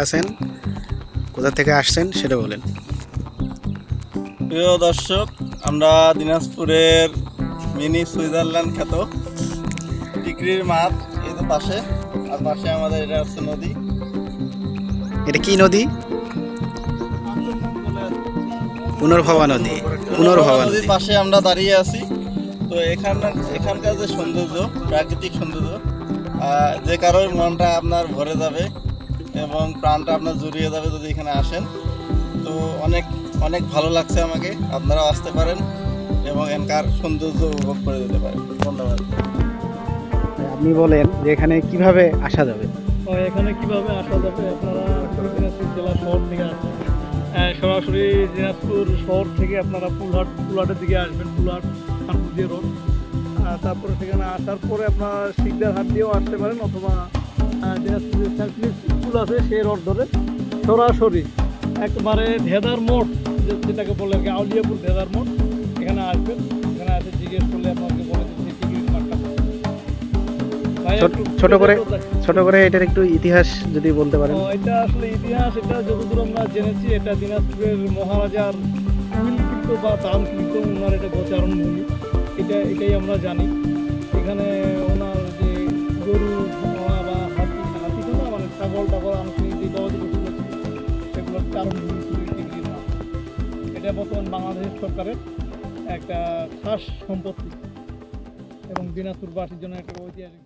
আছেন, কোথা থেকে আসছেন সেটা বলেন। প্রিয় দর্শক, আমরা দিনাজপুরের মিনি সুইজারল্যান্ড খ্যাত টিকরির মাঠ, এই তো পাশে, আর পাশে আমাদের এটা হচ্ছে নদী। এটা কি নদী? পুনর্ভবা নদী। পুনর্ভবা নদীর নদী। পাশে আমরা দাঁড়িয়ে আছি। তো এখানকার যে সৌন্দর্য, প্রাকৃতিক সৌন্দর্য, যে কারোর মনটা আপনার ভরে যাবে এবং প্রাণটা আপনার জুড়িয়ে যাবে যদি এখানে আসেন। তো অনেক অনেক ভালো লাগছে আমাকে। আপনারাও আসতে পারেন এবং এখানকার সৌন্দর্য উপভোগ করে যেতে পারেন। ধন্যবাদ। আপনি বলেন যে এখানে কিভাবে আসা যাবে। এখানে কিভাবে আসা যাবে? আপনারা দিনাজপুর জেলা শহর থেকে আসবেন, সরাসরি দিনাজপুর শহর থেকে আপনারা পুলহাটের দিকে আসবেন, পুলহাট খানপুর রোড। তারপরে সেখানে আসার পরে আপনারা শিকদার হাট দিয়েও আসতে পারেন, অথবা দিনাজপুরের সার্ভিস স্কুল আছে সেই রোড ধরে সরাসরি একবারে ধেদার মোড়, যেটাকে বলে আর কি আউলিয়াপুর ধেদার মোড়, এখানে আসবেন। এখানে আসে জিজ্ঞেস করলে আপনাকে বলে দিচ্ছি টিকিট মাঠটা। ছোট করে এটার একটু ইতিহাস যদি বলতে পারেন। এটা আসলে ইতিহাস, এটা যতদূর আমরা জেনেছি, এটা দিনাজপুরের মহারাজার কুইলকৃত বা দানকৃত ওনার এটা গোচারণ ভূমি, এটাই আমরা জানি। এখানে ওনার যে গরু বা হাতি তো না, মানে ছাগল টাগল আনুষ্ঠানিক যে গবাদি পশুগুলো ছিল সেগুলোর চারণ ভূমি ছিল টিকরির মাঠ। এটা বর্তমান বাংলাদেশ সরকারের একটা খাস সম্পত্তি এবং দিনাজপুরবাসীর জন্য একটা ঐতিহাসিক।